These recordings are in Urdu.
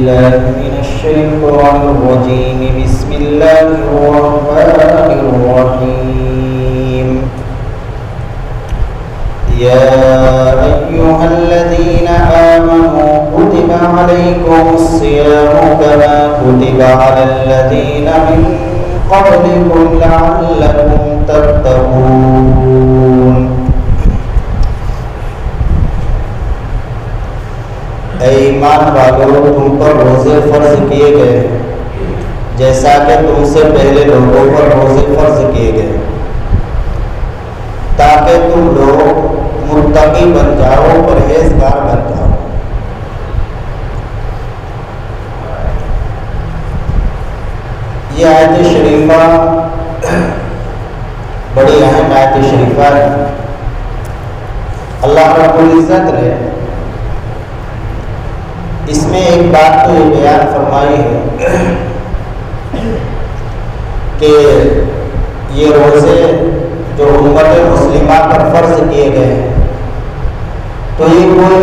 بالله من الشيطان الرجيم. بسم الله الرحمن الرحيم. يا أيها الذين آمنوا كتب عليكم الصيام كما كتب على الذين من قبلكم لعلكم تتقون. اے ایمان والو، تم پر روزے فرض کیے گئے جیسا کہ تم سے پہلے لوگوں پر روزے فرض کیے گئے، تاکہ تم لوگ متقی بن جاؤ، پرہیزگار بن جاؤ۔ یہ آیت شریفہ بڑی اہم آیت شریفہ ہے۔ اللہ رب العزت نے اس میں ایک بات تو یہ بیان فرمائی ہے کہ یہ روزے جو امت مسلمہ پر فرض کیے گئے ہیں تو یہ کوئی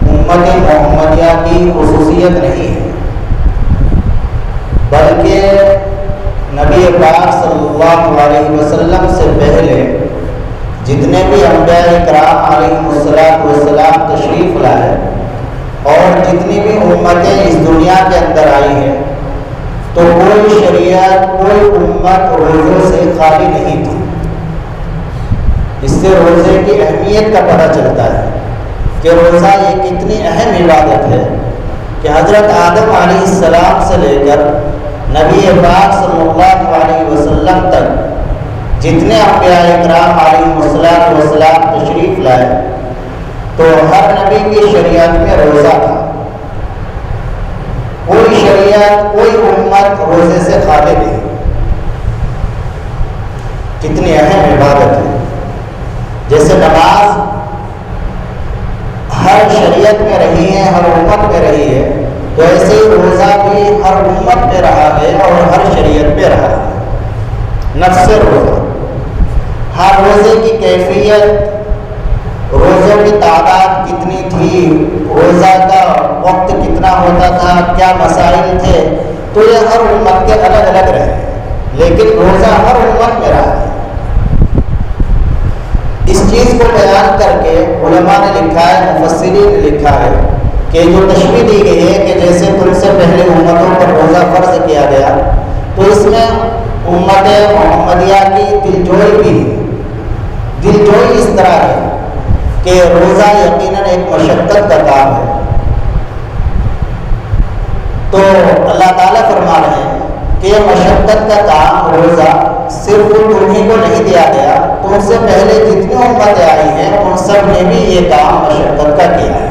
امت محمدیہ کی خصوصیت نہیں ہے، بلکہ نبی پاک صلی اللہ علیہ وسلم سے پہلے جتنے بھی انبیاء کرام علیہ السلام تشریف لائے اور جتنی بھی امتیں اس دنیا کے اندر آئی ہیں تو کوئی شریعت، کوئی امت روزوں سے خالی نہیں تھی۔ اس سے روزے کی اہمیت کا پتہ چلتا ہے کہ روزہ یہ کتنی اہم عبادت ہے کہ حضرت آدم علیہ السلام سے لے کر نبی پاک صلی اللہ علیہ وسلم تک جتنے انبیاء اکرام علیہ السلام تشریف لائے تو ہر نبی کی شریعت میں روزہ تھا۔ کوئی شریعت، کوئی امت روزے سے خالی نہیں۔ کتنی اہم عبادت ہے، جیسے نماز ہر شریعت میں رہی ہے، ہر امت میں رہی ہے، تو ایسے ہی روزہ بھی ہر امت میں رہا ہے اور ہر شریعت میں رہا ہے۔ نفس روزہ، ہر روزے کی کیفیت، روزوں کی تعداد کتنی تھی، روزہ کا وقت کتنا ہوتا تھا، کیا مسائل تھے، تو یہ ہر امت کے الگ الگ رہے، لیکن روزہ ہر امت میں رہا ہے۔ اس چیز کو بیان کر کے علماء نے لکھا ہے، مفسرین نے لکھا ہے کہ جو تشبیہ دی گئی ہے کہ جیسے تم سے پہلے امتوں پر روزہ فرض کیا گیا، تو اس میں امت محمدیہ کی دلجوئی بھی ہے۔ دلجوئی اس طرح ہے کہ روزہ یقیناً ایک مشقت کا کام ہے، تو اللہ تعالیٰ فرما رہے ہیں کہ یہ مشقت کا کام روزہ صرف تمہیں کو نہیں دیا گیا، تم سے پہلے جتنی امتیں آئی ہیں ان سب نے بھی یہ کام مشقت کا کیا ہے۔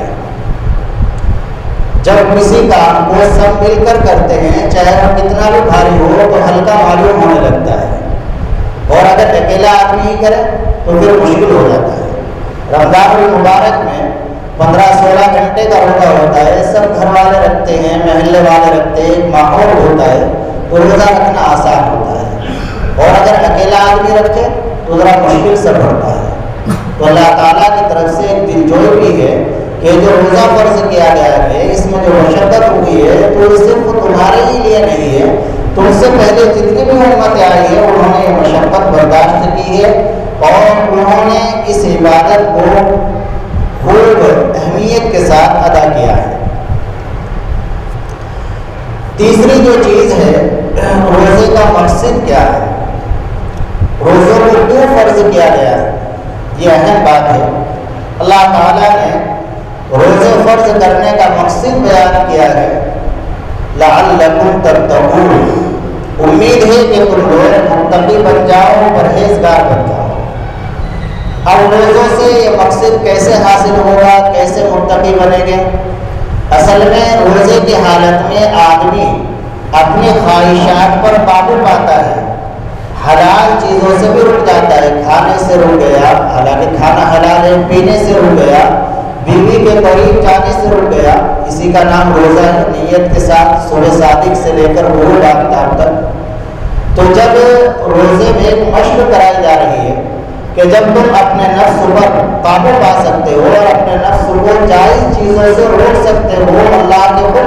جب کسی کام کو سب مل کر کرتے ہیں، چاہے وہ کتنا بھی بھاری ہو تو ہلکا معلوم ہونے لگتا ہے، اور اگر اکیلا آدمی ہی کرے تو پھر مشکل ہو جاتا ہے۔ رمضان المبارک میں 15-16 گھنٹے کا روزہ ہوتا ہے، سب گھر والے رکھتے ہیں، محلے والے رکھتے ہیں، ایک ماحول ہوتا ہے تو روزہ رکھنا آسان ہوتا ہے، اور اگر اکیلا آدمی رکھے تو ذرا مشکل سے پڑتا ہے۔ تو اللہ تعالیٰ کی طرف سے ایک دلجوئی بھی ہے کہ جو روزہ فرض کیا گیا ہے، اس میں جو مشقت ہوئی ہے تو یہ صرف تمہارے ہی لیے نہیں ہے، تم سے پہلے جتنی بھی امتیں آئی ہیں انہوں نے یہ مشقت برداشت کی ہے اور انہوں نے اس عبادت کو خوب اہمیت کے ساتھ ادا کیا ہے۔ تیسری جو چیز ہے، روزے کا مقصد کیا ہے، روزوں کو کیوں فرض کیا گیا ہے، یہ اہم بات ہے۔ اللہ تعالیٰ نے روزے فرض کرنے کا مقصد بیان کیا ہے، لعلکم تتقون، امید ہے کہ تم لوگ متقی بن جاؤ، پرہیزگار بن جاؤ۔ اب روزوں سے یہ مقصد کیسے حاصل ہوگا، کیسے متقی بنیں گے؟ اصل میں روزے کی حالت میں آدمی اپنی خواہشات پر قابو پاتا ہے، حلال چیزوں سے بھی رک جاتا ہے، کھانے سے رک گیا، حالانکہ کھانا حلال ہے، پینے سے رک گیا، بیوی کے قریب جانے سے رک گیا، اسی کا نام روزہ ہے۔ نیت کے ساتھ صبح صادق سے لے کر غروب آفتاب تک، تو جب روزے میں ایک مشق کرائی جا رہی ہے کہ جب تم اپنے نفس پر قابو پا سکتے ہو اور اپنے نفس کو جائز چیزوں سے روک سکتے ہو، اللہ کے حکم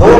2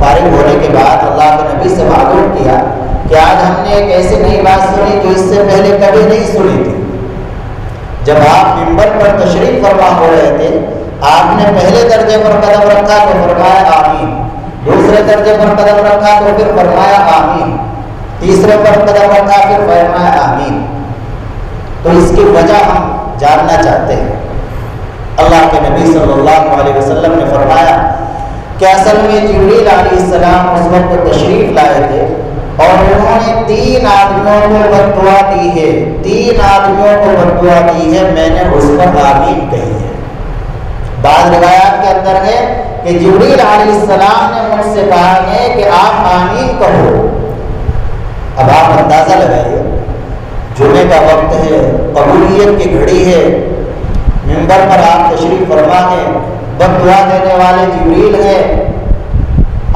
فارغ ہونے کے بعد اللہ کے نبی سے معلوم کیا کہ آج ہم نے ایک ایسی نئی بات سنی جو اس سے پہلے کبھی نہیں سنی تھی۔ جب آپ منبر پر تشریف فرما ہو رہے تھے، آپ نے پہلے درجے پر قدم رکھا تو فرمایا آمین، دوسرے درجے پر قدم رکھا تو پھر فرمایا آمین، تیسرے پر قدم رکھا پھر فرمایا آمین۔ تو اس کی وجہ ہم جاننا چاہتے ہیں۔ اللہ کے نبی صلی اللہ علیہ وسلم نے فرمایا کہ اصل میں جبریل علیہ السلام اس وقت تشریف لائے تھے اور انہوں نے 3 آدمیوں کو بد دعا دی ہے، 3 آدمیوں کو بد دعا دی ہے، میں نے اس پر آمین کہی ہے۔ بعض روایات کے اندر ہے کہ جبریل علیہ السلام نے مجھ سے کہا ہے کہ آپ آمین کہو۔ اب آپ اندازہ لگائیے، جمعے کا وقت ہے، قبولیت کی گھڑی ہے، منبر پر آپ تشریف فرما ہیں، بد دعا دینے والے جبریل ہیں،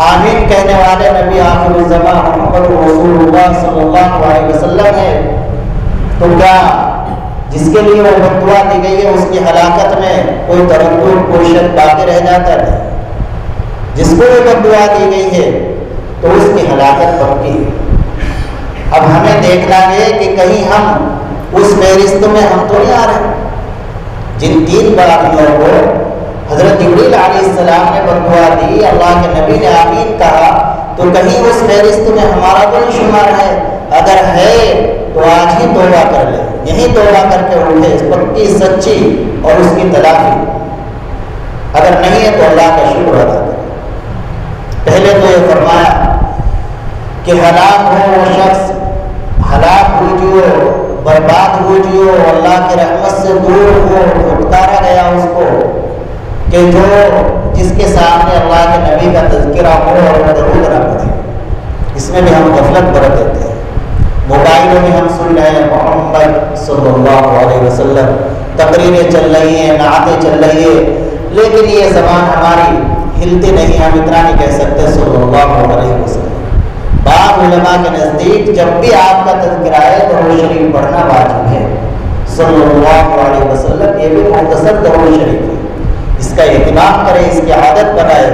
آمین کہنے والے نبی آخر الزمان محمد رسول اللہ صلی اللہ علیہ وسلم ہیں، تو کیا جس کے لیے وہ بد دعا دی گئی ہے اس کی ہلاکت میں کوئی تردد کوئی شک باقی رہ جاتا ہے؟ جس کو بھی بد دعا دی گئی ہے تو اس کی ہلاکت پکی ہے۔ اب ہمیں دیکھنا ہے کہ کہیں ہم اس فہرست میں ہم تو نہیں آ رہے۔ جن 3 آدمیوں کو حضرت جبریل علیہ السلام نے بد دعا دی، اللہ کے نبی نے آمین کہا، تو کہیں اس فہرست میں ہمارا تو نہیں شمار ہے؟ اگر ہے تو آج ہی توبہ کر لیں، یہی توبہ کر کے اٹھے، پکی سچی اور اس کی تلافی۔ اگر نہیں ہے تو اللہ کا شکر ادا کریں۔ پہلے تو یہ فرمایا کہ ہلاک ہو وہ شخص، ہلاک ہو جو برباد ہو جو اللہ کی رحمت سے دور ہو، اتارا گیا اس کو کہ جو جس کے سامنے اللہ کے نبی کا تذکرہ ہو اور وہ درود نہ پڑھے۔ اس میں بھی ہم غفلت برت دیتے ہیں۔ موبائلوں میں ہم سن رہے ہیں محمد صلی اللہ علیہ وسلم، تقریریں چل رہی ہیں، نعتیں چل رہی ہیں، لیکن یہ زبان ہماری ہلتی نہیں، ہم اتنا نہیں کہہ سکتے صلی اللہ علیہ وسلم۔ بعض علماء کے نزدیک جب بھی آپ کا تذکرہ ہے درود شریف پڑھنا واجب ہے صلی اللہ علیہ وسلم۔ یہ بھی مختصر درود شریف ہے، اس کا اہتمام کریں، اس کی عادت بنائے،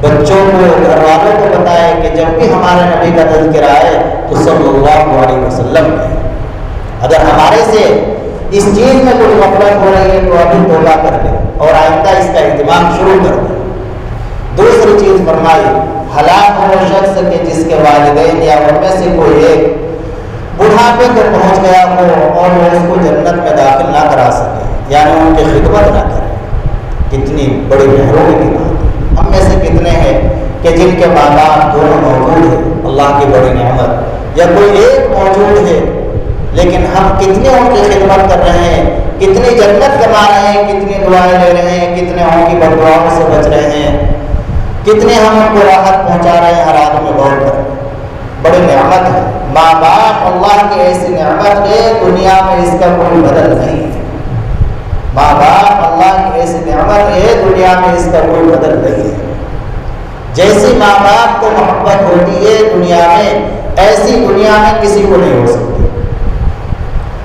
بچوں کو گھر والوں کو بتائے کہ جب بھی ہمارے نبی کا تذکرہ آئے تو صلی اللہ علیہ وسلم ہے۔ اگر ہمارے سے اس چیز میں کوئی غفلت ہو رہی ہے تو ابھی توبہ کر لیں اور آئندہ اس کا اہتمام شروع کر دیں۔ دوسری چیز فرمائی، ہلاک ہو شخص کے جس کے والدین یا ان میں سے کوئی ایک بڑھاپے کو پہنچ گیا ہو اور وہ اس کو جنت میں داخل نہ کرا سکے، یعنی ان کی خدمت نہ کرے۔ کتنی بڑی محرومی کی بات ہے۔ ہم میں سے کتنے ہیں کہ جن کے ماں باپ دونوں موجود ہیں، اللہ کی بڑی نعمت، یا کوئی ایک موجود ہے لیکن ہم کتنے ان کی خدمت کر رہے ہیں، کتنی جنت کما رہے ہیں، کتنی دعائیں لے رہے ہیں، کتنے ان کی بد دعاؤں سے بچ رہے ہیں، کتنے ہم ان کو راحت پہنچا رہے ہیں ہر آدمی غور کر۔ بڑی نعمت ہے ماں باپ، اللہ کی ایسی نعمت ہے دنیا میں اس کا کوئی بدل نہیں ہے۔ ماں باپ اللہ کی ایسی نعمت ہے دنیا میں اس کا کوئی بدل نہیں ہے۔ جیسی ماں باپ کو محبت ہوتی ہے دنیا میں، ایسی دنیا میں کسی کو نہیں ہو سکتی۔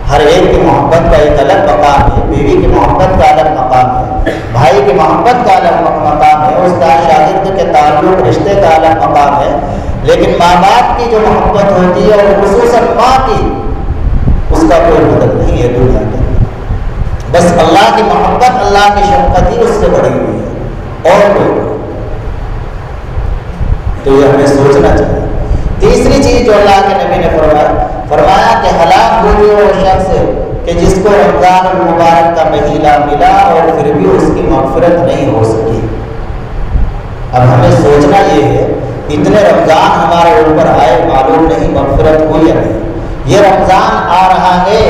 ہر ایک کی محبت کا ایک الگ مقام ہے، بیوی کی محبت کا الگ مقام ہے، بھائی کی محبت کا الگ مقام ہے، استاد شاگرد کے تعلق رشتے کا الگ مقام ہے، لیکن ماں باپ کی جو محبت ہوتی ہے اور خصوصاً ماں کی، اس کا کوئی بدل نہیں ہے دنیا کے۔ بس اللہ کی محبت، اللہ کی شفقت ہی اس سے بڑی ہوئی ہے اور کوئی نہیں۔ تو یہ ہمیں سوچنا چاہیے۔ تیسری چیز جو اللہ کے نبی نے فرمایا کہ ہلاک ہوئی وہ شخص کہ جس کو رمضان المبارک کا مہینہ ملا اور پھر بھی اس کی مغفرت نہیں ہو سکی۔ اب ہمیں سوچنا یہ ہے، اتنے رمضان ہمارے اوپر آئے، معلوم نہیں مغفرت ہوئی یا نہیں۔ یہ رمضان آ رہا ہے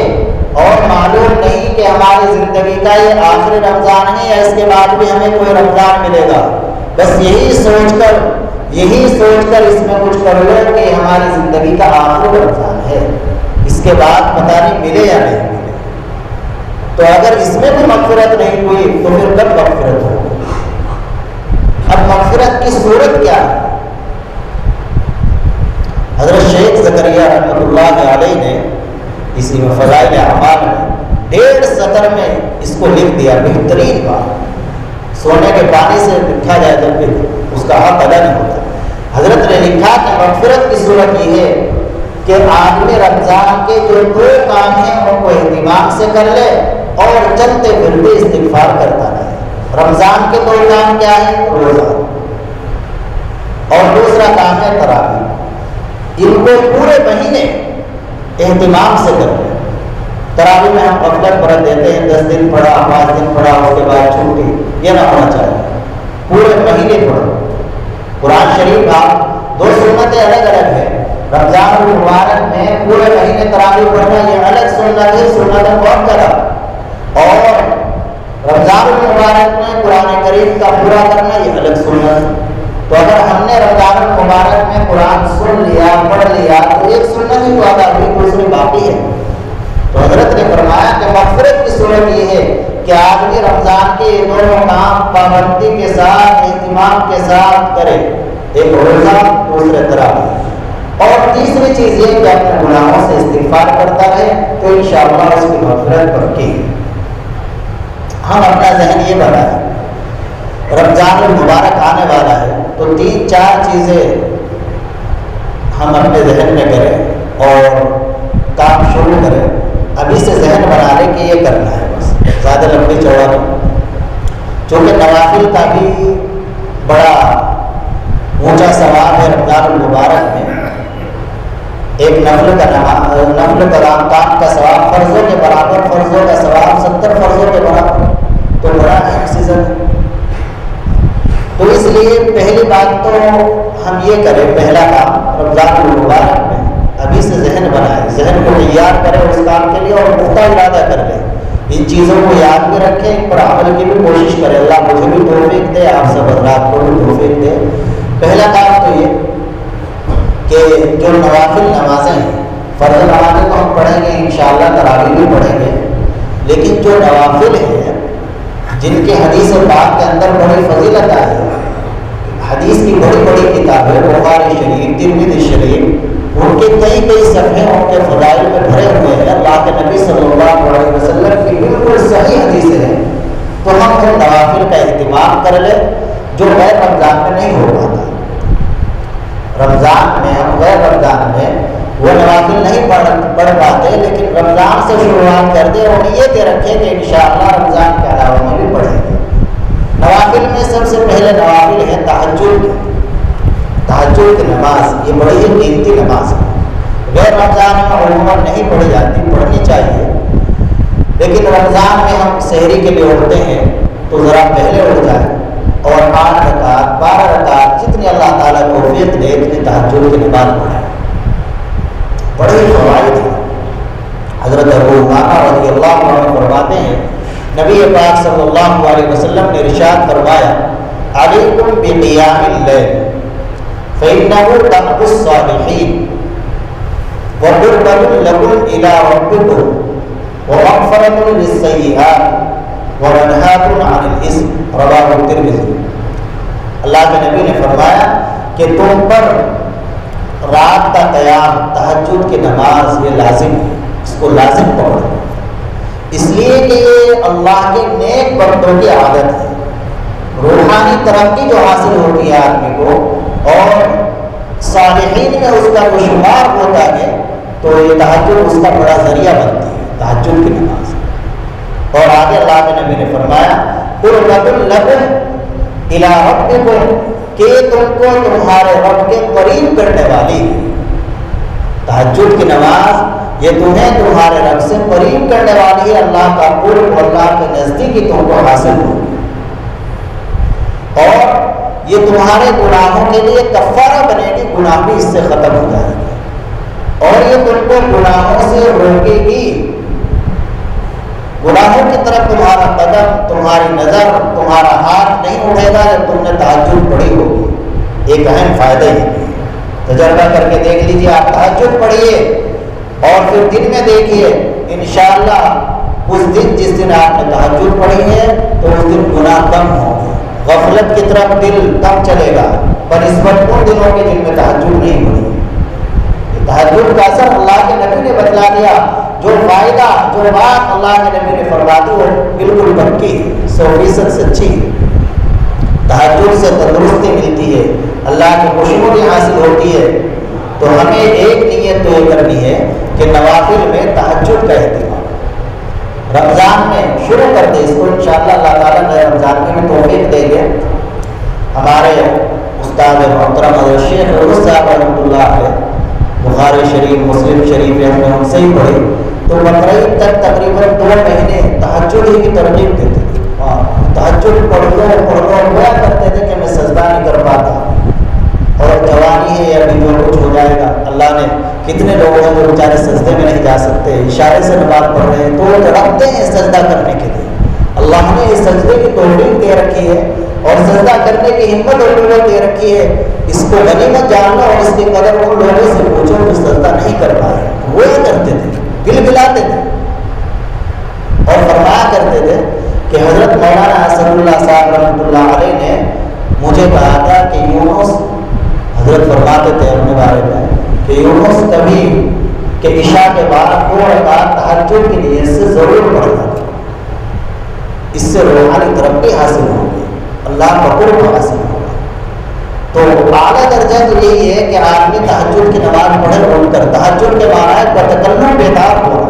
اور معلوم نہیں کہ ہماری زندگی کا یہ آخری رمضان ہے یا اس کے بعد بھی ہمیں کوئی رمضان ملے گا۔ بس یہی سوچ کر اس میں کچھ کر لو کہ ہماری زندگی کا آخری رمضان ہے، اس کے بعد پتہ نہیں ملے یا نہیں ملے۔ تو اگر اس میں بھی مغفرت نہیں ہوئی تو پھر کب مغفرت ہوگی؟ اب مغفرت کی صورت کیا ہے؟ حضرت شیخ زکریا رحمۃ اللہ علیہ نے اسی میں فضائل اعمال میں 1.5 سطر میں اس کو لکھ دیا، بہترین بات۔ سونے کے پانی سے لکھا جائے جب بھی اس کا حق ادا نہیں ہوتا۔ حضرت نے لکھا کہ مغفرت کی صورت یہ ہے کہ آدمی رمضان کے جو 2 کام ہیں ان کو اہتمام سے کر لے اور چلتے پھرتے استغفار کرتا رہے۔ رمضان کے 2 کام کیا ہیں؟ روزہ، اور دوسرا کام ہے تراویح۔ ان کو پورے مہینے اہتمام سے کر لیں۔ تراویح میں ہم غفلت برت دیتے ہیں، 10 دن پڑھا، 5 دن پڑھا، اس کے بعد چھوٹی، یہ نہ ہونا چاہیے۔ پورے مہینے پڑھو۔ قرآن شریف آپ 2 سنتیں الگ الگ ہیں۔ رمضان المبارک میں پورے مہینے تراویح پڑھنا یہ الگ سنت ہے، سنت مؤکدہ، اور رمضان المبارک میں قرآن کریم کا پورا کرنا یہ الگ سنت ہے۔ تو اگر ہم نے رمضان المبارک میں قرآن سن لیا، پڑھ لیا، تو ایک سنت ہی تو ادا ہوئی، دوسری باقی ہے۔ تو حضرت نے فرمایا کہ مغفرت کی صورت یہ ہے کہ آدمی رمضان کے یہ 2 کام پابندی کے ساتھ، اہتمام کے ساتھ کرے، ایک روزہ، دوسرے تراویح، اور تیسری چیز یہ کہ اپنے گناہوں سے استغفار کرتا رہے، تو انشاءاللہ اس کی مغفرت پکی ہے۔ ہم اپنا ذہن یہ بنائیں، رمضان المبارک آنے والا ہے تو 3-4 چیزیں ہم اپنے ذہن میں کریں اور کام شروع کریں۔ ابھی سے ذہن بنا لیں کہ یہ کرنا ہے، بس زیادہ لمبی چوڑا نہیں۔ چونکہ نوافل کا بھی بڑا اونچا ثواب ہے رمضان المبارک میں۔ ایک نفل کا کام کا ثواب فرضوں کے برابر، فرضوں کا ثواب 70 فرضوں کے برابر، تو بڑا اہم سیزن ہے۔ تو اس لیے پہلی بات تو ہم یہ کریں، پہلا کام رمضان المبارک میں ابھی سے ذہن بنائیں، ذہن کو تیار کریں اس کام کے لیے، اور پختہ ارادہ کر لیں، ان چیزوں کو یاد بھی رکھیں، ان پر عمل کی بھی کوشش کریں۔ اللہ مجھے بھی توفیق دے، آپ سب حضرات کو بھی توفیق دے۔ پہلا کام تو یہ کہ جو نوافل نمازیں ہیں، فرض نمازیں تو ہم پڑھیں گے انشاءاللہ، تراویح بھی پڑھیں گے، لیکن جو نوافل ہیں جن کے حدیث پاک کے اندر بڑی فضیلت آئی ہے، حدیث کی بڑی بڑی کتابیں، بخاری شریف، ترمذی شریف، ان کے کئی صفحے ان کے فضائل میں بھرے ہوئے ہیں۔ اللہ کے نبی صلی اللہ علیہ وسلم کی بالکل صحیح حدیثیں ہیں۔ تو ہم ان نوافل کا اہتمام کر لیں جو غیر رمضان میں نہیں ہو پاتا۔ رمضان میں ہم غیر رمضان میں وہ نوافل نہیں پڑھ پاتے، لیکن رمضان سے شروعات کر دیں اور نیت رکھیں کہ انشاءاللہ رمضان کے علاوہ میں بھی پڑھیں گے۔ نوافل میں سب سے پہلے نوافل ہے تہجد کی نماز۔ یہ بڑی ہی قیمتی نماز ہے، غیر رمضان میں عموماً نہیں پڑھی جاتی، پڑھنی چاہیے، لیکن رمضان میں ہم سحری کے لیے اٹھتے ہیں تو ذرا پہلے اٹھ جائیں اور 8 رکعت 12 رکعت جتنی اللہ تعالیٰ کو توفیق دے اتنی تہجد کی نماز پڑھیں۔ بڑے ہی فوائد ہیں۔ حضرت ابو امامہ رضی اللہ عنہ فرماتے ہیں، نبی پاک صلی اللہ علیہ وسلم نے ارشاد فرمایا، علیکم بقیام اللیل فإنه دأب الصالحین وقربۃ لکم الی ربکم ومغفرۃ للسیئات ومنہاۃ عن الإثم، رواه الترمذی۔ اللہ کے نبی نے فرمایا کہ تم پر رات کا قیام، تہجد کی نماز یہ لازم ہے، اس کو لازم پکڑو، اس لیے کہ یہ اللہ کے نیک بندوں کی عادت ہے۔ روحانی ترقی جو حاصل ہوتی ہے آدمی کو اور صالحین میں اس کا جو شمار ہوتا ہے، تو یہ تہجد اس کا بڑا ذریعہ بنتی ہے، تہجد کی نماز۔ اور آگے اللہ کے نبی نے فرمایا، قربۃ لکم الی ربکم، کہ تم کو تمہارے رب کے قریب کرنے والی ہے۔ تہجد کی نماز یہ تمہیں تمہارے رب سے قریب کرنے والی ہے، اللہ کا قرب، اللہ کے نزدیکی تم کو حاصل ہوگی، اور یہ تمہارے گناہوں کے لیے کفارہ بنے گی، گناہ بھی اس سے ختم ہو جائے گا، اور یہ تم کو گناہوں سے روکے گی۔ گناہوں کی طرف تمہارا قدم، تمہاری نظر، تمہارا ہاتھ نہیں اٹھے گا جب تم نے تہجد پڑھی ہوگی۔ ایک اہم فائدہ یہ ہے، تجربہ کر کے دیکھ لیجیے، آپ تہجد پڑھیے اور پھر دن میں دیکھیے، انشاءاللہ اس دن جس دن آپ نے تہجد پڑھی ہے تو اس دن گناہ کم ہوں گے، غفلت کی طرف دل کم چلے گا، بنسبت ان دنوں کے جن میں تہجد نہیں پڑھی۔ تہجد کا اثر اللہ کے نبی نے بتلا دیا، جو فائدہ، جو بات اللہ کے نبی نے فرما دی وہ بالکل پکی ہے، 100% سچی ہے۔ تہجد سے تندرستی ملتی ہے، اللہ کی خوشنودی حاصل ہوتی ہے، تو ہمیں ایک نیت تو یہ کرنی ہے کہ نوافل میں تہجد کا اہتمام رمضان میں شروع کر دیں اس کو، انشاءاللہ اللہ تعالیٰ نئے رمضان کی بھی توفیق دیں گے۔ ہمارے استاد محترم حضرت شیخ عروس صاحب رحمۃ اللہ علیہ بخاری شریف مسلم شریف ہم نے ان سے ہی پڑھی، تو بقرعید تک تقریباً 2 مہینے تہجد ہی کی ترغیب دیتے تھے، تہجد پڑھ لو ہوا کرتے تھے کہ میں سجدہ نہیں کر پاتا، اور جوانی ہے یا ابھی جو کچھ ہو جائے گا، اللہ نے کتنے لوگ ہیں جو بیچارے سجدے میں نہیں جا سکتے، اشارے سے نماز پڑھ رہے ہیں، تو وہ تڑپتے ہیں سجدہ کرنے کے لیے۔ اللہ نے اس سجدے کی توفیق دے رکھی ہے اور سجدہ کرنے کی ہمت اور قوت دے رکھی ہے، اس کو غنیمت جاننا اور اس کی قدر ان لوگوں سے پوچھو جو سجدہ نہیں کر پائے، وہ یہ کرتے تھے، گل گلاتے تھے اور فرمایا کرتے تھے کہ حضرت مولانا اسد اللہ صاحب رحمۃ اللہ علیہ نے مجھے کہا تھا کہ یونس، حضرت فرماتے تھے اپنے بارے میں کہ یونس کبھی کہ عشاء کے بعد 2 رکعت تہجد کی نیت سے ضرور پڑھنا، اس سے روحانی ترقی حاصل ہوگی، اللہ کا قرب حاصل ہوگا۔ تو اعلیٰ درجہ تو یہی ہے کہ آدمی تہجد کی نماز پڑھے بول کر، تہجد کے معنی ہے بتکلم بیدار ہونا،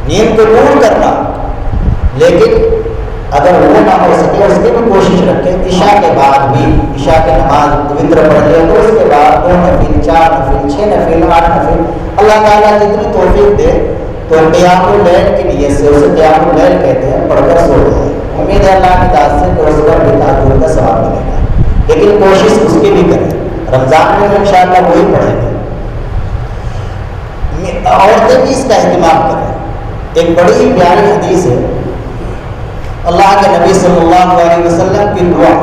نیند کو دور کرنا، لیکن اگر وہ نہ ہو سکے اس کی بھی کوشش رکھے، عشاء کے بعد بھی عشاء کی نماز وطر پڑھ لے تو اس کے بعد 2 نفل 4 نفل 6 نفل 8 نفل اللہ تعالیٰ جتنی توفیق دے تو قیام اللیل کی نیت سے، اسے قیام اللیل کہتے ہیں، پڑھ کر سو جائے، امید ہے اللہ کی ذات سے کہ اس پر بھی تہجد کا ثواب ملے گا، لیکن کوشش اس کی بھی کریں، رمضان میں تو انشاءاللہ وہی پڑھیں گے۔ عورتیں بھی اس کا اہتمام کریں۔ ایک بڑی ہی پیاری حدیث ہے، اللہ کے نبی صلی اللہ علیہ وسلم کی دعا،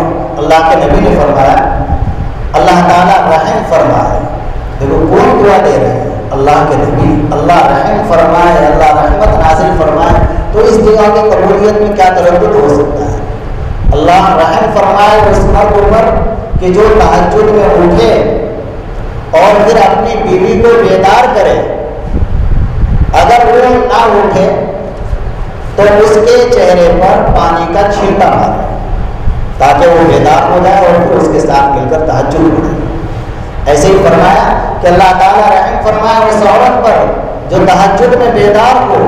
اللہ کے نبی نے فرمایا اللہ تعالیٰ رحم فرمائے، دیکھو کون دعا دے رہے ہیں؟ اللہ کے نبی، اللہ رحم فرمائے، اللہ رحمت نازل فرمائے، تو اس دعا کی قبولیت میں کیا تردد ہو سکتا ہے؟ اللہ رحم فرمائے اس مرد پر کہ جو تہجد میں اٹھے اور پھر اپنی بیوی کو بیدار کرے، اگر وہ نہ اٹھے تو اس کے چہرے پر پانی کا چھینٹا مارے تاکہ وہ بیدار ہو جائے اور پھر اس کے ساتھ مل کر تہجد پڑھے۔ ایسے ہی فرمایا کہ اللہ تعالیٰ رحم فرمائے اس عورت پر جو تہجد میں بیدار ہو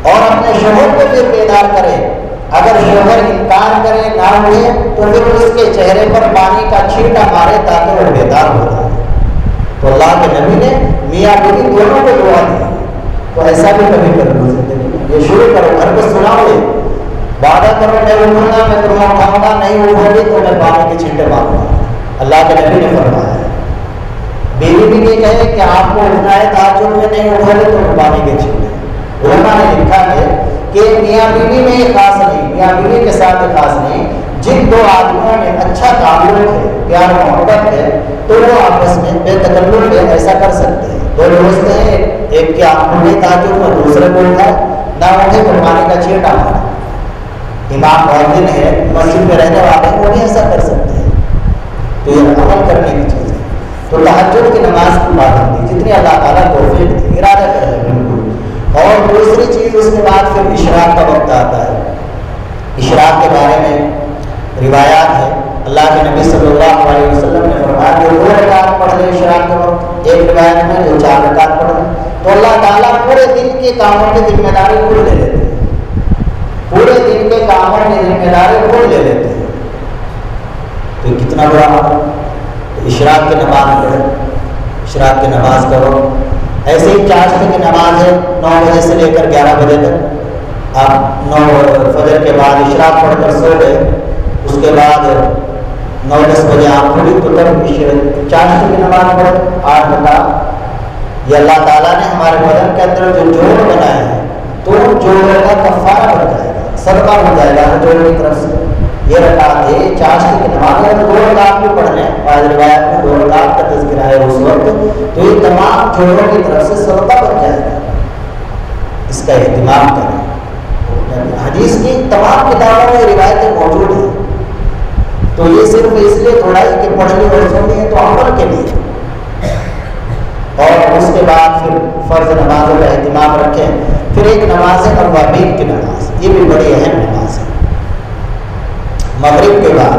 اور اپنے شوہر کو پھر بیدار کرے، اگر شوہر انکار کرے نہ اٹھے تو پھر اس کے چہرے پر پانی کا چھینٹا مارے تاکہ وہ بیدار ہو جائے۔ تو اللہ کے نبی نے میاں بیوی دونوں کو دعا دی، تو ایسا بھی کبھی کر لو زندگی میں، یہ شروع کرو، گھر کو سناؤ، وعدہ کرو میں اٹھوں گا، میں تمہیں اٹھاؤں گا، نہیں اٹھو گی تو میں پانی کے چھینٹے ماروں گا۔ اللہ کے نبی نے فرمایا ہے، بیوی بھی یہ کہے کہ آپ کو اٹھنا ہے تہجد میں، نہیں اٹھو گے تو میں پانی کے چھینٹے۔ علماء نے لکھا ہے کہ میاں بیوی میں یہ خاص نہیں، میاں بیوی کے ساتھ یہ خاص نہیں، جن 2 آدمیوں میں اچھا تعلق ہے، پیار محبت ہے، تو وہ آپس میں بے تکلف ہے، ایسا کر سکتے ہیں۔ 2 دوست ہیں، ایک کے آنکھوں میں تہجد میں، دوسرے کو اٹھائے، نہ اٹھے تو پانی کا چھینٹا مارے۔ امام مؤذن ہے، مسجد میں رہنے والے وہ بھی ایسا کر سکتے ہیں، تو یہ عمل کرنے کی چیز ہے۔ تو تہجد کی نماز کی پابندی جتنی اللہ تعالیٰ توفیق دے، ارادہ کرے بالکل۔ اور دوسری چیز اس کے بعد پھر اشراق کا وقت آتا ہے۔ اشراق کے بارے میں روایات ہے، اللہ کے نبی صلی اللہ علیہ وسلم نے فرمایا جو 2 رکعت پڑھ لے اشراق کے وقت، ایک روایت میں جو 4 رکعت پڑھ لے تو اللہ تعالیٰ پورے دن کے کاموں کی ذمہ داری خود لے لیتے ہیں، پورے دن کے کاموں کی ذمہ داری خود لے لیتے ہیں۔ تو کتنا بڑا عمل۔ اشراق کی نماز پڑھے، اشراق کی نماز کرو۔ ایسے ہی چاشت کی نماز ہے 9 بجے سے لے کر 11 بجے تک، آپ 9 فجر کے بعد اشراق پڑھ کر سو گئے، اس کے بعد 9-10 بجے آپ کھلی تو تب چاشت کی نماز پڑھے 8 رکعت۔ یہ اللہ تعالیٰ نے ہمارے بدن کے اندر جو جوڑ بنائے ہیں تو جوڑوں کا کفارہ بن جائے گا، صدقہ ہو جائے گا جوڑ کی طرف سے۔ یہ رکعت ہے چاشت کی نماز ہے، 2 رکعت بھی پڑھنے، بعض روایت میں 2 رکعت کا تذکرہ ہے اس وقت، تو یہ تمام جوڑوں کی طرف سے صدقہ بن جائے گا، اس کا اہتمام کریں۔ حدیث کی تمام کتابوں میں روایتیں موجود ہیں، تو یہ صرف اس لیے تھوڑا ہی کہ پڑھ لی اور سنی ہے، تو عمل کے لیے۔ اور اس کے بعد پھر فرض نمازوں کا اہتمام رکھیں۔ پھر ایک نماز ہے اوابین کی نماز، یہ بھی بڑی اہم نماز ہے، مغرب کے بعد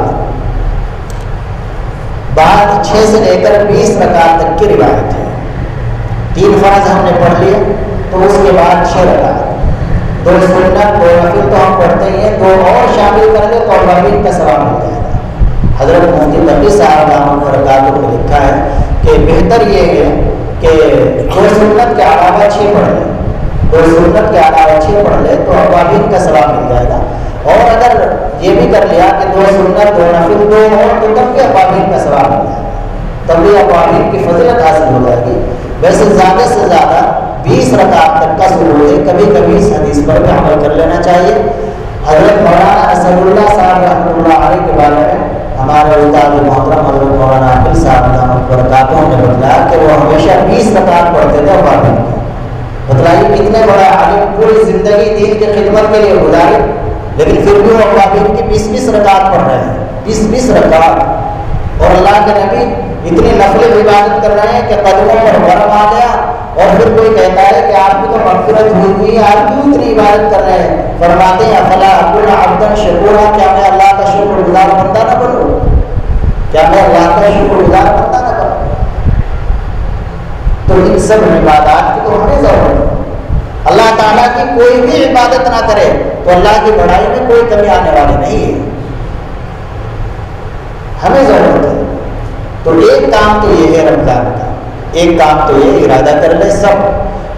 6 سے لے کر 20 رکعت تک کی روایت ہے۔ 3 فرض ہم نے پڑھ لیے تو اس کے بعد 6 رکعت، 2 سنت 2 نفل تو ہم پڑھتے ہی ہیں، 2 اور شامل کر لیں تو اوابین کا ثواب مل جائے گا۔ حضرت مفتی تقی صاحب رحمۃ اللہ برکاتہ نے لکھا ہے کہ بہتر یہ ہے کہ 2 سنت کے علاوہ 6 پڑھ لیں، 2 سنت کے علاوہ 6 پڑھ لیں تو اوابین کا ثواب مل جائے گا۔ اور اگر یہ بھی کر لیا کہ 2 سنت 2 نفل 2 اور تو تب بھی اوابین کا ثواب مل جائے گا، تب بھی اوابین کی فضیلت حاصل ہو جائے گی۔ ویسے زیادہ سے زیادہ 20 رکعت تک کا ضرور ہے، کبھی کبھی اس حدیث پر بھی عمل کر لینا چاہیے۔ حضرت مولانا اسد اللہ صاحب رحمۃ اللہ علیہ کے بارے میں ہمارے استاد محترم حضرت مولانا عاقل صاحب رحمۃ اللہ برکاتہ نے بتلایا کہ وہ ہمیشہ 20 رکعت پڑھتے تھے اوابین کی۔ بتلائیے کتنے بڑا عالم، پوری زندگی دین کی خدمت کے لیے گزاری، لیکن پھر بھی وہ اوابین کی 20 رکعت پڑھ رہے ہیں، 20 رکعت۔ اور اللہ کے نبی اتنی نفل عبادت کر رہے ہیں کہ قدموں پر برم آ گیا، اور پھر کوئی کہتا ہے کہ آپ کی تو مغفرت ہوئی ہے، آپ کیوں اتنی عبادت کر رہے ہیں؟ فرماتے ہیں افلا اکون عبدا شکورا، کیا میں اللہ کا شکر گزار بندہ نہ بنوں؟ کیا میں اللہ کا شکر گزار بندہ نہ بنوں؟ تو ان سب عبادات کی تو ہمیں ضرورت ہے۔ اللہ تعالیٰ کی کوئی بھی عبادت نہ کرے تو اللہ کی بڑائی میں کوئی کمی آنے والی نہیں ہے، ہمیں ضرورت ہے۔ تو ایک کام تو یہ ہے رمضان کا، ایک کام تو یہ ارادہ کر لیں سب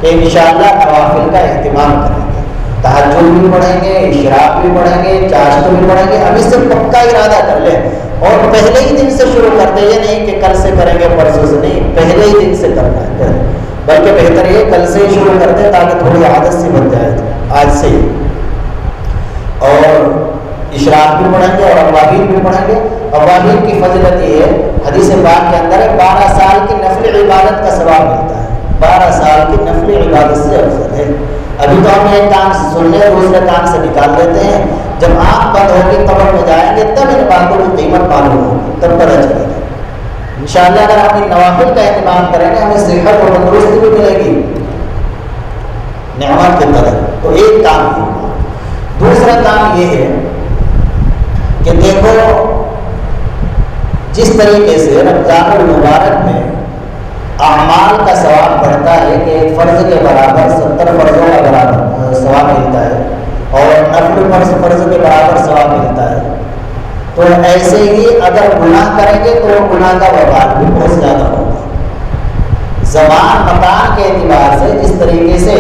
کہ انشاءاللہ نوافل کا اہتمام کریں گے، تہجد بھی پڑھیں گے، اشراق بھی پڑھیں گے، چاشت بھی پڑھیں گے۔ ابھی سے پکا ارادہ کر لیں اور پہلے ہی دن سے شروع کر دیں، یہ نہیں کہ کل سے کریں گے پرسوں سے نہیں، پہلے ہی دن سے کرنا ہے، بلکہ بہتر یہ کل سے ہی شروع کرتے تاکہ تھوڑی عادت سی بن جائے آج سے ہی۔ اور اشراق بھی پڑھیں گے اور اوابین بھی پڑھیں گے۔ اوابین کی فضیلت یہ ہے، حدیث پاک کے اندر ہے 12 سال کی نفل عبادت کا ثواب ملتا ہے، 12 سال کی نفل عبادت سے افضل ہے۔ ابھی تو ہم ایک کام سن لیں دوسرے کام سے نکال لیتے ہیں، جب آنکھ بند ہوگی قبر میں جائیں گے تب ان باتوں کی قیمت معلوم ہوگی، تب پتہ چلے گا۔ انشاءاللہ اگر ہم ان نوافل کا اہتمام کریں گے ہمیں صحت اور تندرستی بھی ملے گی نعمت کے قدر۔ تو ایک کام یہ ہوا۔ دوسرا کام یہ ہے کہ دیکھو جس طریقے سے رمضان المبارک میں اعمال کا ثواب بڑھتا ہے کہ ایک فرض کے برابر 70 فرضوں کا برابر ثواب ملتا ہے اور نفل فرض کے برابر ثواب ملتا ہے، تو ایسے ہی اگر گناہ کریں گے تو گناہ کا وبال بھی بہت زیادہ ہوگا۔ زمان مکان کے اعتبار سے جس طریقے سے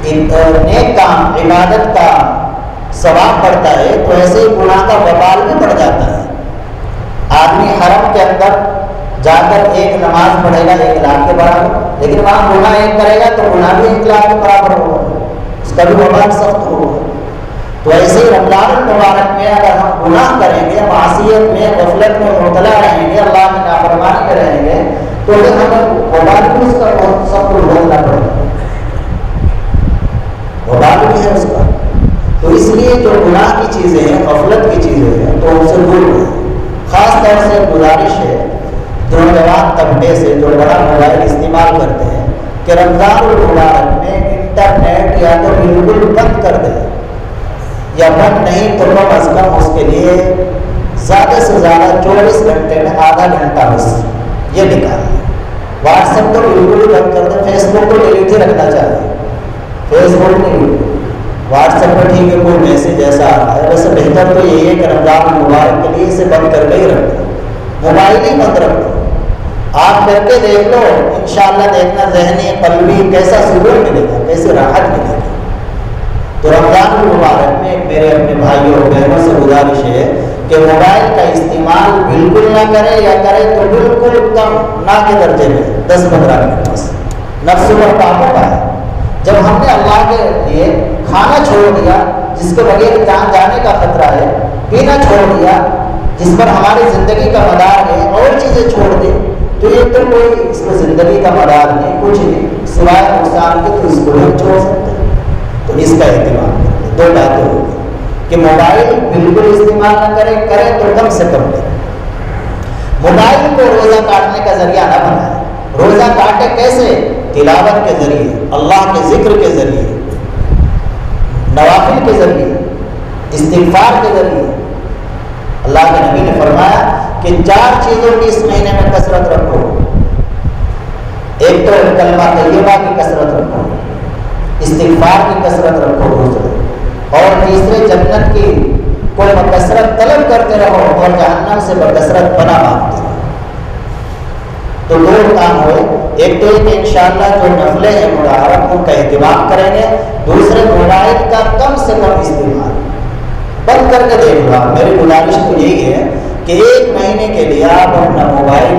نیک کام عبادت کا ثواب بڑھتا ہے تو ایسے ہی گناہ کا وبال بھی بڑھ جاتا ہے۔ آدمی حرم کے اندر جا کر ایک نماز پڑھے گا 1 لاکھ کے برابر، لیکن وہاں گناہ ایک کرے گا تو گناہ بھی 1 لاکھ کے برابر ہوگا، اس کا بھی وبال سخت ہوگا۔ تو ایسے ہی رمضان المبارک میں اگر ہم گناہ کریں گے، معصیت میں غفلت میں مبتلا رہیں گے، اللہ کی نافرمانی میں رہیں گے، تو پھر ہمیں وبال بھی اس کا بہت سخت بھوگنا پڑے گا، وبال بھی ہے اس کا۔ تو اس لیے جو گناہ کی چیزیں ہیں، غفلت کی چیزیں ہیں، تو ان سے دور رہیں۔ خاص طور سے گزارش ہے نوجوان طبقے سے جو بڑا موبائل استعمال کرتے ہیں کہ رمضان المبارک میں انٹرنیٹ یا تو بالکل بند کر دیں، یا بند نہیں تو کم از کم اس کے لیے زیادہ سے زیادہ 24 گھنٹے میں آدھا گھنٹہ بس یہ نکالیں۔ واٹس ایپ کو بالکل ہی بند کر دیں، فیس بک کو ڈیلیٹ ہی رکھنا چاہیے، فیس بک نہیں، واٹس ایپ پر ٹھیک ہے کوئی میسج ایسا آ رہا ہے، ویسے بہتر تو یہی ہے کہ رمضان المبارک کے لیے اسے بند کر کے ہی رکھ دیں، موبائل ہی بند رکھ دو۔ آپ کر کے دیکھ لو، انشاءاللہ دیکھنا ذہنی قلبی کیسا سکون ملے گا، کیسے راحت ملے گی۔ تو رمضان المبارک میں میرے اپنے بھائیوں اور بہنوں سے گزارش ہے کہ موبائل کا استعمال بالکل نہ کرے، یا کرے تو بالکل کم، نہ کے درجے میں 10-15 منٹ بس، نفس پر قابو پائے۔ جب ہم نے اللہ کے لیے کھانا چھوڑ دیا جس کے بغیر جان جانے کا خطرہ ہے، پینا چھوڑ دیا جس پر ہماری زندگی کا مدار ہے، اور چیزیں چھوڑ دی، تو یہ تو کوئی اس میں زندگی کا مدار نہیں، کچھ نہیں سوائے نقصان کے، تو اس کو نہیں چھوڑ سکتے۔ تو اس کا اہتمام کریں۔ 2 باتیں ہوگی کہ موبائل بالکل استعمال نہ کریں، کریں تو کم سے کم کریں۔ موبائل کو روزہ کاٹنے کا ذریعہ نہ بنائیں۔ روزہ کاٹے کیسے؟ تلاوت کے ذریعے، اللہ کے ذکر کے ذریعے، نوافل کے ذریعے، استغفار کے ذریعے۔ اللہ کے نبی نے فرمایا کہ 4 چیزوں کی اس مہینے میں کثرت رکھو. ایک تو کلمہ طیبہ کی کثرت رکھو، استغفار کی کثرت رکھو دوسرے، اور تیسرے جنت کی کوئی کثرت طلب کرتے رہو اور جہنم سے بکثرت پناہ مانگتے رہو. تو 2 کام ہوئے. ایک تو کہ انشاءاللہ جو نفلیں ہیں مراعات ان کا اہتمام کریں گے. دوسرے موبائل کا کم سے کم استعمال بند کر کے دیکھ لو. میری گزارش تو یہی ہے کہ 1 مہینے کے لیے آپ اپنا موبائل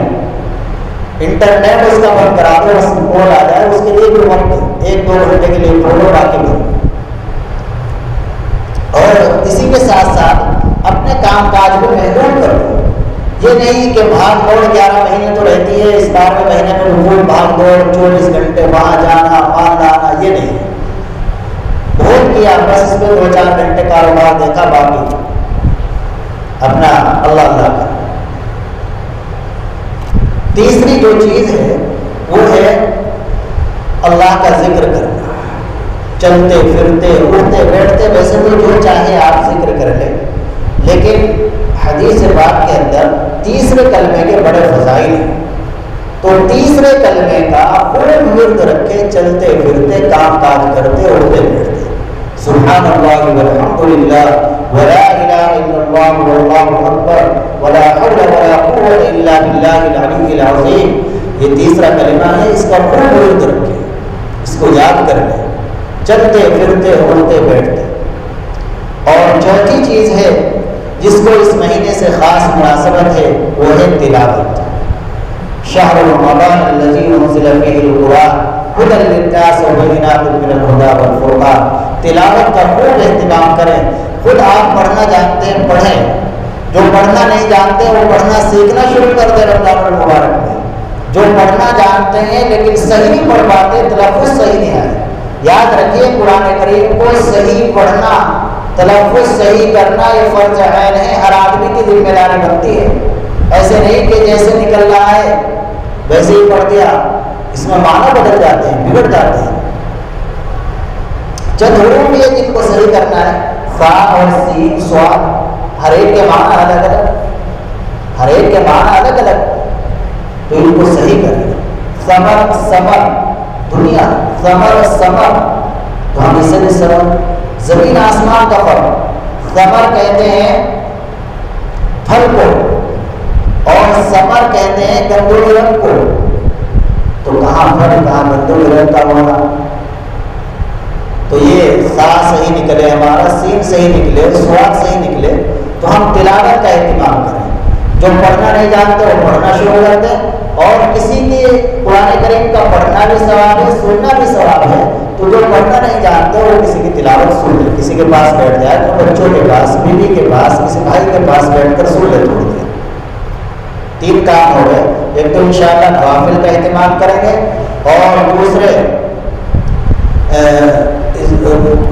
انٹرنیٹ اس کا بند کرا دو، اس کال آ جائے اس کے لیے بھی وقت 1-2 گھنٹے کے لیے کھولو، باقی بند. اور اسی کے ساتھ ساتھ اپنے کام کاج کو محدود کر دو. یہ نہیں کہ بھاگ دوڑ 11 مہینے تو رہتی ہے، اس 12ویں مہینے میں روز بھاگ دوڑ 24 گھنٹے وہاں جانا وہاں لانا، یہ نہیں. بہت کیا بس اس میں 2-4 گھنٹے کاروبار دیکھا، باقی اپنا اللہ اللہ کا. تیسری جو چیز ہے وہ ہے اللہ کا ذکر کرنا. چلتے پھرتے اٹھتے بیٹھتے ویسے تو جو چاہے آپ ذکر کر لیں، لیکن حدیث پاک کے اندر تیسرے کلمے کے بڑے فضائل ہیں. تو تیسرے کلمے کا خوب ورد رکھے، چلتے پھرتے کام کاج کرتے اٹھتے بیٹھتے. سبحان اللہ والحمد للہ ولا الہ الا اللہ واللہ اکبر ولا حول ولا قوت الا باللہ العلی العظیم. یہ تیسرا کلمہ ہے، اس کا خوب ورد رکھے، اس کو یاد کر لیں چلتے پھرتے اٹھتے بیٹھتے. اور چوتھی چیز ہے جس کو اس مہینے سے خاص مناسبت ہے وہ ہے تلاوت. شہر رمضان الذی انزل فیہ القرآن ھدی للناس وبینات من الھدی والفرقان. تلاوت کا خوب اہتمام کریں. خود آپ پڑھنا جانتے ہیں پڑھیں، جو پڑھنا نہیں جانتے وہ پڑھنا سیکھنا شروع کر دیں رمضان المبارک میں. جو پڑھنا جانتے ہیں لیکن صحیح نہیں پڑھ پاتے، تلفظ صحیح نہیں آئے، یاد رکھیے قرآن کریم کو صحیح پڑھنا، تلفظ صحیح کرنا یہ فرض عین ہے، ہر آدمی کی ذمہ داری بنتی ہے. ایسے نہیں کہ جیسے نکل رہا ہے ویسے ہی پڑھ دیا، اس میں معنی بدل جاتے ہیں، بگڑ جاتے ہیں. چند حروف یہ جن کو صحیح کرنا ہے، فا اور سین صاد، ہر ایک کے معنی الگ الگ، ہر ایک کے معنی الگ الگ، تو ان کو صحیح کریں. ثمر ثمر دنیا، ثمر ثمر تو ہم اسے بھی سمجھ زمین آسمان کا فرق. ثمر کہتے ہیں پھل کو اور ثمر کہتے ہیں گندم رنگ کو. تو کہاں پھل کہاں گندم رنگ کا ہونا. تو یہ سا صحیح نکلے ہمارا، سین صحیح نکلے، سواد صحیح نکلے، تو ہم تلاوت کا اہتمام کریں. جو پڑھنا نہیں جانتے وہ پڑھنا شروع کر دیں. اور کسی کی قرآن کریم کا پڑھنا بھی ثواب ہے، سننا بھی ثواب ہے. تو جو پڑھنا نہیں جانتے وہ کسی کی تلاوت سن لے، کسی کے پاس بیٹھ جائے، تو بچوں کے پاس، بیوی کے پاس، کسی بھائی کے پاس بیٹھ کر سن لے تھوڑی دیر. 3 کام ہو گئے. ایک تو انشاءاللہ نوافل کا اہتمام کریں گے، اور دوسرے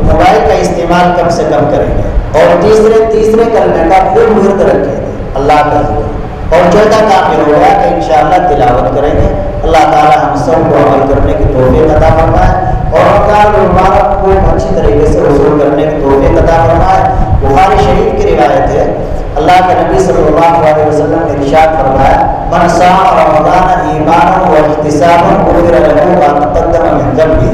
موبائل کا استعمال کم سے کم کریں گے، اور تیسرے کلمے کا خوب ورد رکھیں گے اللہ کا ذکر. اور چوتھا کام یہ ہوگا کہ انشاءاللہ تلاوت کریں گے. اللہ تعالی ہم سب کو عمل کرنے کی توفیق عطا فرمائے، اور رمضان المبارک کو اچھی طریقے سے وصول کرنے کی توفیق عطا فرمائے. بخاری شریف کی روایت ہے، اللہ کے نبی صلی اللہ علیہ وسلم نے ارشاد فرمایا، من صام رمضان ایمانا واحتسابا غفر له ما تقدم من ذنبه.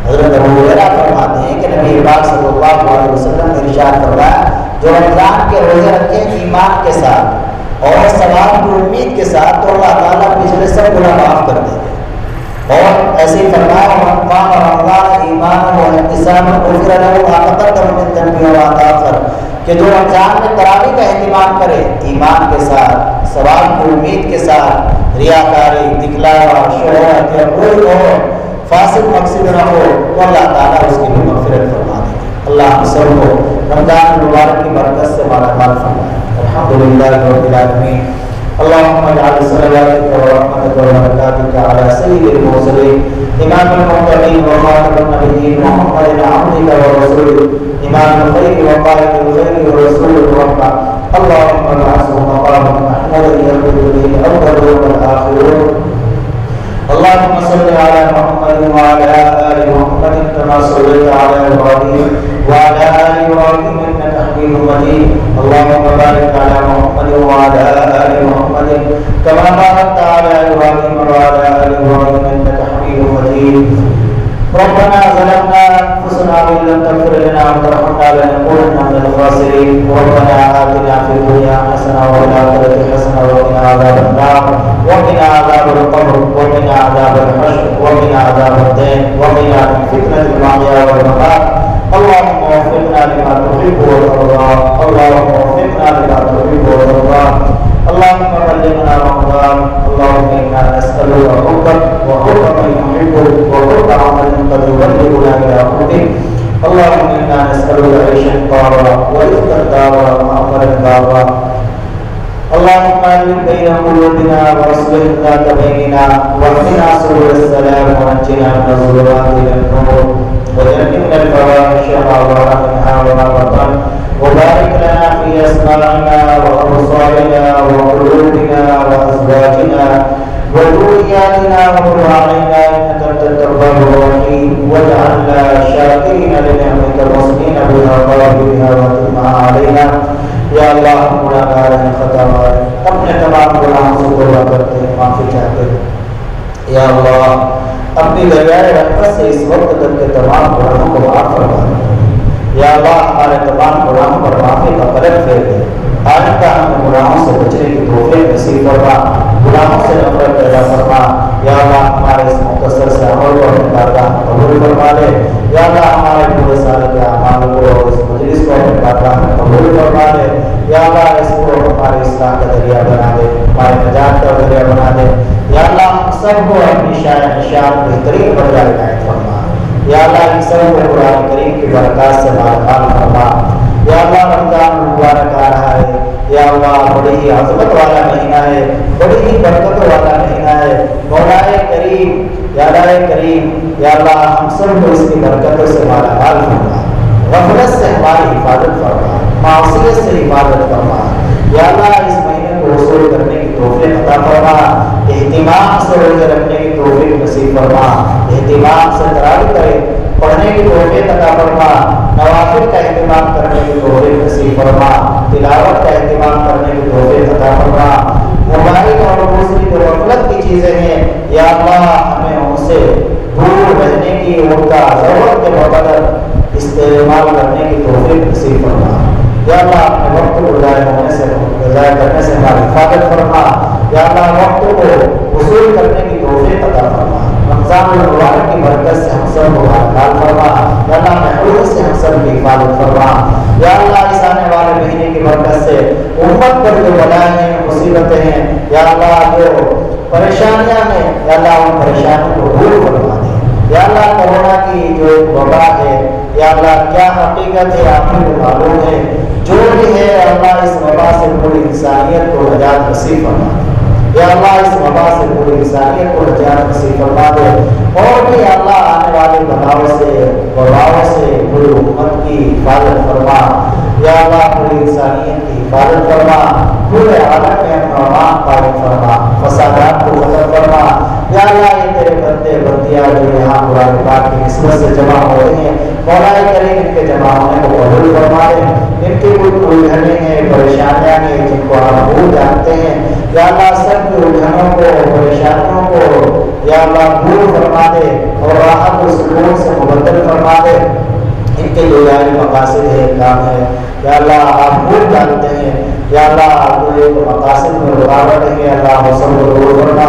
حضرت ابو ہریرہ فرماتے ہیں کہ نبی پاک صلی اللہ علیہ وسلم نے ارشاد فرمایا، جو رمضان کے روزے رکھے ایمان کے ساتھ اور ثواب کی امید کے ساتھ، تو اللہ تعالیٰ پچھلے سب گناہ معاف کر دیں گے. اور ایسے ہی فرمایا، من قام رمضان ایمانا واحتسابا غفر له ما تقدم من ذنبه وما تأخر، کہ جو رمضان میں تراویح کا اہتمام کرے ایمان کے ساتھ، ثواب کی امید کے ساتھ، ریاکاری، دکھلاوا، شہرت یا کوئی اور فاسد مقصد نہ ہو، تو اللہ تعالیٰ اس کی بھی مغفرت فرما دے گا. اللہ ہم سب کو رمضان المبارک کی برکت سے مالا مال فرمائے. الحمدللہ رب العالمین. اللهم اجعل صلواتك ورحمتك وبركاتك على سيد المرسلين امام المرسلين وخاتم النبيين محمد عبدك ورسولك امام الخير وقائد الخير ورسول الرحمة. اللهم ابعثه مقاما محمودا يرفع به الاولون والاخرون. اللهم صل على محمد وعلى آل محمد كما صليت على إبراهيم وعلى آل إبراهيم إنك حميد مجيد. اللهم بارك على محمد وعلى آل محمد كما باركت على إبراهيم وعلى آل إبراهيم إنك حميد مجيد. ربنا ظلمنا أنفسنا وإن لم تغفر لنا وترحمنا لنكونن من الخاسرين. ربنا آتنا في الدنيا حسنة وفي الآخرة حسنة وقنا عذاب النار وقنا عذاب القبر وقنا عذاب الحشر وقنا عذاب الدين وقنا من فتنة المحيا والممات. اللهم وفقنا لما تحب وترضى. اللهم وفقنا لما تحب وترضى. اللهم بلغنا رمضان. اللهم إنا نسألك حبك وحب من يحبك وحب عمل قد يبلغنا إلى حبك. اللهم إنا نسألك عيشا طارا ورزقا دارا وعملا دارا. اللهم ألف بين قلوبنا واصلح ذات بيننا واهدنا سبل السلام ونجنا من الظلمات إلى النور وجنبنا الفواحش ما ظهر منها وما بطن. وبارك لنا في أسماعنا وأبصارنا وقلوبنا وأزواجنا وذرياتنا وقل علينا إنك أنت التواب الرحيم. واجعلنا شاكرين لنعمتك المحسنين بها قابلها وتمها علينا. یا اللہ ہم گناہگار ہیں، خطا کار ہیں، اپنے تمام گناہوں سے توبہ کرتے ہیں، معافی چاہتے ہیں. یا اللہ اپنی دریائے رحمت سے اس وقت تک کے تمام گناہوں کو معاف فرما دے. یا اللہ ہمارے تمام گناہوں پر معافی کا قدم پھیر دے. آئندہ ہمیں گناہوں سے بچنے کی توفیق نصیب فرما، گناہوں سے نفرت پیدا فرما. یا اللہ ہمارے اس مختصر سے عمل کو اپنی بارگاہ میں قبول فرما دے. یا اللہ ہمارے پورے سال کے اعمال کو اور اس مجلس کو اپنی بارگاہ میں قبول فرما دے. یا اللہ اس کو ہماری اصلاح کا ذریعہ بنا دے، ہماری نجات کا ذریعہ بنا دے. یا اللہ ہم سب کو اپنی شان بہترین پر عنایت فرما. یا اللہ ان سب کو قرآن کریم کی برکات سے مالامال فرما. یا اللہ رمضان مبارک آ رہا ہے. یا اللہ بڑی ہی عظمت والا مہینہ ہے، بڑی ہی برکت والا مہینہ ہے. مولا کریم، یا اللہ کریم، یا اللہ ہم سب کو اس کی برکتوں سے مالامال فرما. غفلت سے ہماری حفاظت فرما، معصیت سے حفاظت فرما. یا اللہ اس مہینے کو وصول کرنے کی توفیق عطا فرما. اہتمام سے روزے رکھنے کی توفیق نصیب فرما. اہتمام سے تراویح کرے پڑھنے کی توفیق عطا فرما. نوافل کا اہتمام کرنے کی توفیق نصیب فرما. تلاوت کا اہتمام کرنے کی توفیق عطا فرما. موبائل اور دوسری جو غفلت کی چیزیں ہیں یا اللہ ہمیں ان سے دور رہنے کی، ان کا ضرورت کے مقدر استعمال کرنے کی توفیق نصیب فرما. یا اللہ اپنے وقت کو ضائع کرنے سے ہماری حفاظت فرما. یا اللہ وقت کو وصول کرنے کی توفیق عطا فرما. رمضان المبارک کی برکت سے ہم سب کو مالامال فرما. یا اللہ محرومی سے ہم سب کی حفاظت فرما. یا اللہ اس آنے والے مہینے کی برکت سے امت پر جو بلائیں ہیں، مصیبتیں ہیں، یا اللہ جو پریشانیاں ہیں، یا اللہ ان پریشانیوں کو دور فرما دے. یا اللہ کورونا کی جو وبا ہے، یا اللہ کیا حقیقت ہے آپ کو معلوم ہے. جو بھی ہے اللہ اس وبا سے پوری انسانیت کو نجات نصیب فرما دے. یا اللہ اس وبا سے پوری انسانیت کو نجات نصیب فرما دے. اور بھی اللہ آنے والے بلاؤں سے، وباؤں سے پوری امت کی حفاظت فرما. یا اللہ پوری انسانیت کی حفاظت فرما. پورے عالم میں امان قائم فرما، فسادات کو ختم فرما. یا اللہ یہ تیرے بندے بندیاں جو یہاں قرآن پاک کی نسبت سے جمع ہو رہے ہیں، مولا کریم ان کے جمع ہونے کو قبول فرما دے. ان کی کوئی الجھنیں ہیں، پریشانیاں ہیں جن کو آپ بھول جانتے ہیں، یا اللہ سب کی الجھنوں کو، پریشانیوں کو یا اللہ دور فرما دے اور راحت و سکون سے مبدل فرما دے. ان کے جو جاری مقاصد ہے، کام ہے، یا اللہ آپ بھول جانتے ہیں. یا اللہ جو مقاصد میں رکاوٹ ہے، اللہ ہم سب کو دور فرما.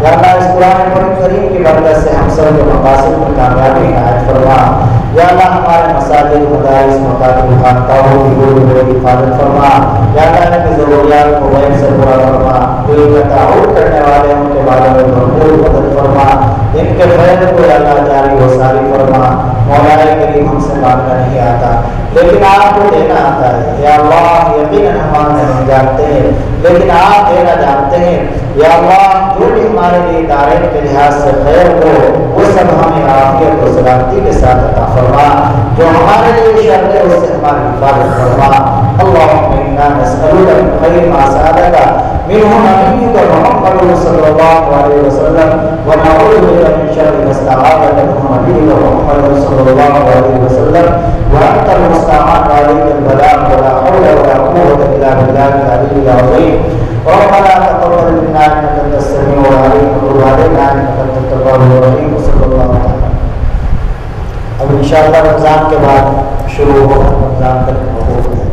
یا اللہ اس قرآن کریم کی برکت سے ہم سب کے مقاصد میں کامیابی عنایت فرما. یا اللہ ہمارے مساجد، مدارس، مکاتب، خانقاہوں کی گول حفاظت فرما. یا اللہ ان کی ضروریات کو غیر سے پورا فرما. جو ان کا تعاون کرنے والے ہیں ان کے بارے میں بھرپور مدد فرما. ان کے خیر کو یا اللہ جاری و ساری فرما. مولا کریم ہم سے مانگنا نہیں آتا لیکن آپ کو دینا آتا ہے. یا اللہ یقیناً ہم مانگنا نہیں جانتے ہیں لیکن آپ دینا جانتے ہیں. یا اللہ جو بھی ہمارے لیے دارین کے لحاظ سے خیر ہو وہ سب ہمیں عافیت و سلامتی کے ساتھ عطا فرما. جو ہمارے لیے شر ہے اس سے ہماری حفاظت فرما. اللهم انا نسألك من خير ما سألك منه نبيك محمد صلى الله عليه وسلم ونعوذ بك من شر ما استعاذك منه نبيك محمد صلى الله عليه وسلم وأنت المستعان عليك البلاء ولا حول ولا قوة إلا بالله العلي العظيم. ربنا تقبل منا انك انت السميع العليم وتب علينا انك انت التواب الرحيم. صلی اللہ تعالی. اب انشاءاللہ رمضان کے بعد شروع ہوگا، رمضان تک موقوف ہے.